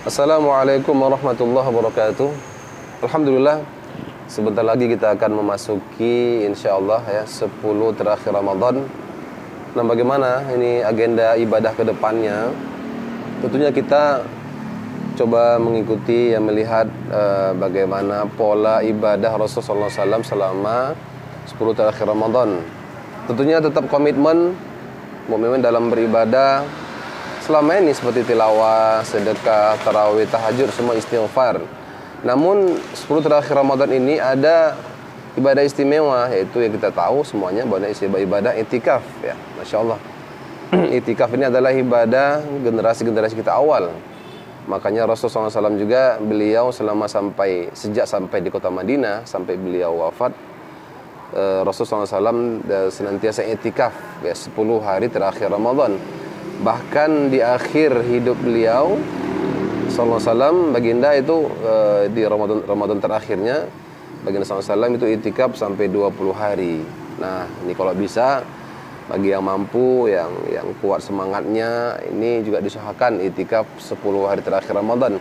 Assalamualaikum warahmatullahi wabarakatuh. Alhamdulillah, sebentar lagi kita akan memasuki insyaallah ya 10 terakhir Ramadan. Nah, bagaimana ini agenda ibadah ke depannya? Tentunya kita coba mengikuti yang melihat bagaimana pola ibadah Rasulullah SAW selama 10 terakhir Ramadan. Tentunya tetap komitmen mukmin dalam beribadah selama ini seperti tilawah, sedekah, tarawih, tahajud, semua istighfar. Namun 10 terakhir Ramadan ini ada ibadah istimewa, yaitu yang kita tahu semuanya bahwa ibadah itikaf ya. Masya Allah. Itikaf ini adalah ibadah generasi-generasi kita awal. Makanya Rasulullah SAW juga beliau sejak sampai di kota Madinah sampai beliau wafat, Rasulullah SAW senantiasa itikaf ya 10 hari terakhir Ramadan. Bahkan di akhir hidup beliau sallallahu alaihi wasallam, baginda itu di Ramadan terakhirnya baginda sallallahu alaihi wasallam itu itikaf sampai 20 hari. Nah, ini kalau bisa bagi yang mampu, yang kuat semangatnya, ini juga diusahakan itikaf 10 hari terakhir Ramadan.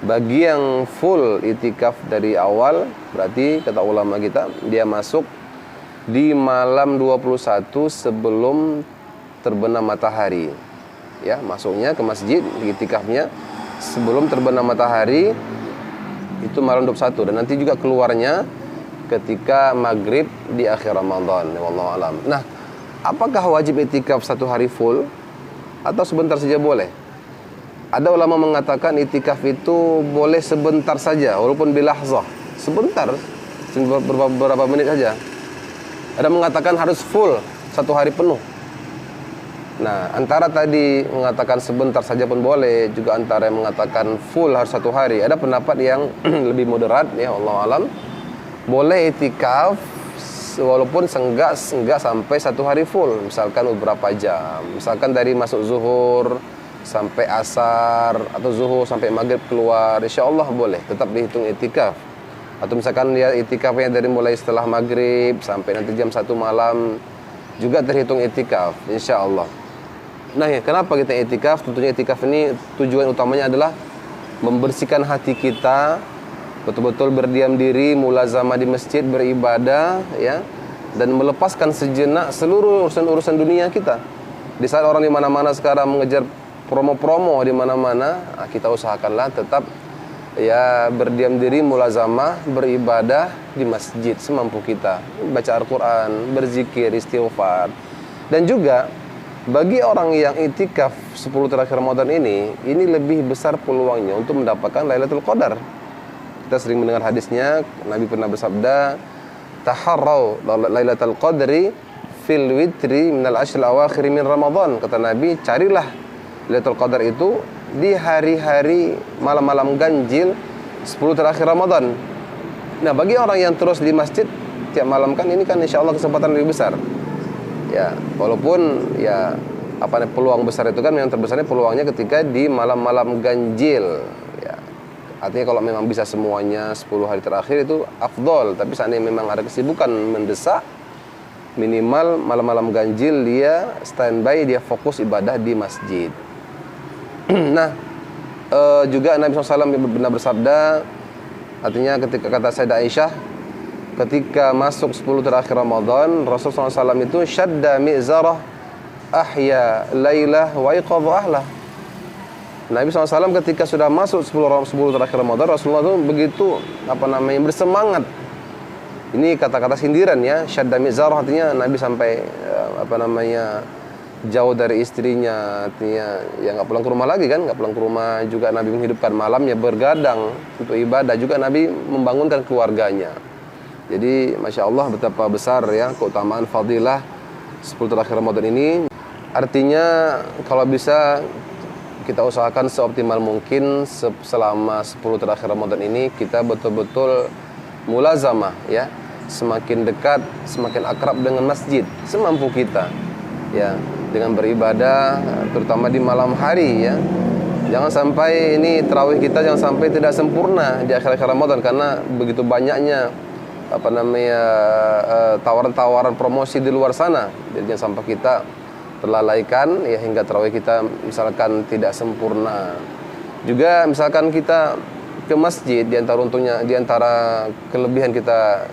Bagi yang full itikaf dari awal, berarti kata ulama kita dia masuk di malam 21 sebelum terbenam matahari. Ya, masuknya ke masjid itikafnya sebelum terbenam matahari itu malam 21, dan nanti juga keluarnya ketika maghrib di akhir Ramadan. Wallahu alam. Nah, apakah wajib itikaf 1 hari full atau sebentar saja boleh? Ada ulama mengatakan itikaf itu boleh sebentar saja walaupun bilahzah, sebentar, beberapa menit saja. Ada mengatakan harus full 1 hari penuh. Nah, antara tadi mengatakan sebentar saja pun boleh, juga antara yang mengatakan full harus 1 hari. Ada pendapat yang lebih moderat ya, Allah alam. Boleh itikaf walaupun enggak sampai 1 hari full, misalkan beberapa jam. Misalkan dari masuk zuhur sampai asar, atau zuhur sampai maghrib keluar, insyaallah boleh, tetap dihitung itikaf. Atau misalkan dia itikafnya dari mulai setelah maghrib sampai nanti jam 1 malam, juga terhitung itikaf, insyaallah. Nah, ya, kenapa kita itikaf? Tentunya itikaf ini tujuan utamanya adalah membersihkan hati kita, betul-betul berdiam diri, mulazamah di masjid, beribadah ya, dan melepaskan sejenak seluruh urusan-urusan dunia kita. Di saat orang di mana-mana sekarang mengejar promo-promo di mana-mana, kita usahakanlah tetap ya berdiam diri, mulazamah, beribadah di masjid semampu kita, baca Al-Qur'an, berzikir, istighfar. Dan juga bagi orang yang itikaf 10 terakhir Ramadan ini lebih besar peluangnya untuk mendapatkan Lailatul Qadar. Kita sering mendengar hadisnya, Nabi pernah bersabda, "Taharrau Lailatul Qadri fil witri minal ashril awakhir min Ramadan." Kata Nabi, carilah Lailatul Qadar itu di hari-hari malam-malam ganjil 10 terakhir Ramadan. Nah, bagi orang yang terus di masjid tiap malam kan ini kan insyaallah kesempatan lebih besar. Ya, walaupun ya peluang besar itu kan yang terbesarnya peluangnya ketika di malam-malam ganjil ya. Artinya kalau memang bisa semuanya 10 hari terakhir itu afdol, tapi seandainya memang ada kesibukan mendesak, minimal malam-malam ganjil dia standby, dia fokus ibadah di masjid. Nah, juga Nabi SAW benar bersabda, artinya ketika kata Sayyidah Aisyah, ketika masuk 10 terakhir Ramadan, Rasulullah SAW itu syadda mi'zarah ahya laylah wa iqadha ahlah. Nabi SAW ketika sudah masuk 10 terakhir Ramadan, Rasulullah itu begitu bersemangat. Ini kata-kata sindiran ya, syadda mi'zarah artinya Nabi sampai jauh dari istrinya, artinya ya nggak pulang ke rumah lagi kan, nggak pulang ke rumah. Juga Nabi menghidupkan malamnya bergadang untuk ibadah, juga Nabi membangunkan keluarganya. Jadi Masya Allah betapa besar ya keutamaan fadilah 10 terakhir Ramadan ini. Artinya kalau bisa kita usahakan seoptimal mungkin selama 10 terakhir Ramadan ini kita betul-betul mulazamah ya, semakin dekat, semakin akrab dengan masjid semampu kita ya, dengan beribadah terutama di malam hari ya. Jangan sampai ini tarawih kita jangan sampai tidak sempurna di akhir-akhir Ramadan karena begitu banyaknya tawaran-tawaran promosi di luar sana. Jadi jangan sampai kita terlalaikan ya hingga tarawih kita misalkan tidak sempurna. Juga misalkan kita ke masjid, di antara kelebihan kita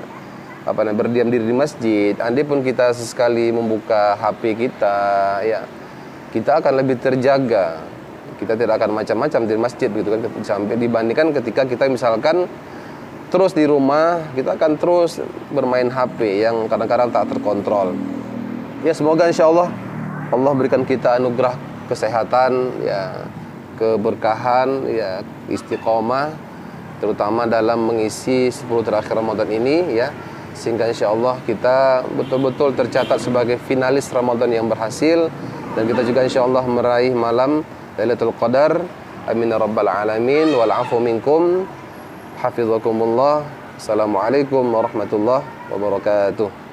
berdiam diri di masjid, andai pun kita sesekali membuka HP kita, ya kita akan lebih terjaga. Kita tidak akan macam-macam di masjid gitu kan, sampai dibandingkan ketika kita misalkan terus di rumah, kita akan terus bermain HP yang kadang-kadang tak terkontrol. Ya semoga insyaallah Allah berikan kita anugerah kesehatan, ya keberkahan, ya istiqomah, terutama dalam mengisi 10 terakhir Ramadan ini, ya, sehingga insyaallah kita betul-betul tercatat sebagai finalis Ramadan yang berhasil, dan kita juga insyaallah meraih malam Lailatul Qadar. Amin ya rabbal alamin. Wal afu minkum. Hafizakumullah. Assalamualaikum warahmatullahi wabarakatuh.